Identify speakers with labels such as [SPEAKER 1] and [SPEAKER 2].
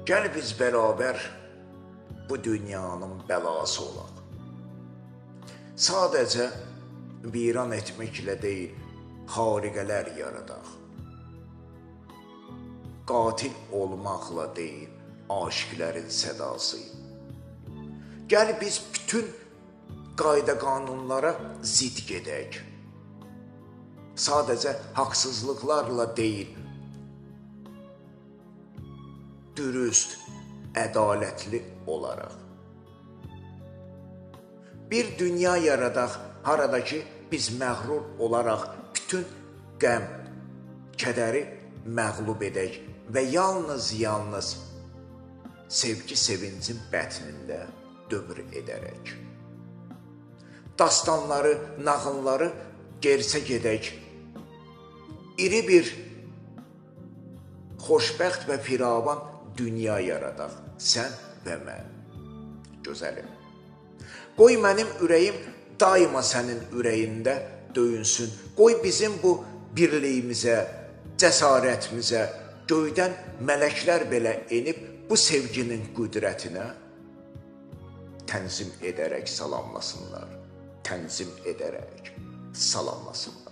[SPEAKER 1] Gəl biz bərabər bu dünyanın bəlası olaq. Sadəcə viran etməklə deyil, xariqələr yaradaq. Qatil olmaqla deyil, aşiqlərin sədasıyım. Gəl biz bütün qayda qanunlara zid gedək. Sadəcə haqsızlıqlarla deyil, dürüst, ədalətli olaraq. Bir dünya yaradaq, haradakı biz məğrur olaraq bütün qəm, kədəri məğlub edək və yalnız sevgi sevincin bətnində dövr edərək. Dastanları, nağılları gerçə gedək. İri bir xoşbəxt və firavan dünya yaradaq, sən və mən. Gözəlim. Qoy mənim ürəyim daima sənin ürəyində döyünsün. Qoy bizim bu birliyimizə, cəsarətimizə göydən mələklər belə enib bu sevginin qüdrətinə tənzim edərək salamlasınlar. Tənzim edərək salamlasınlar.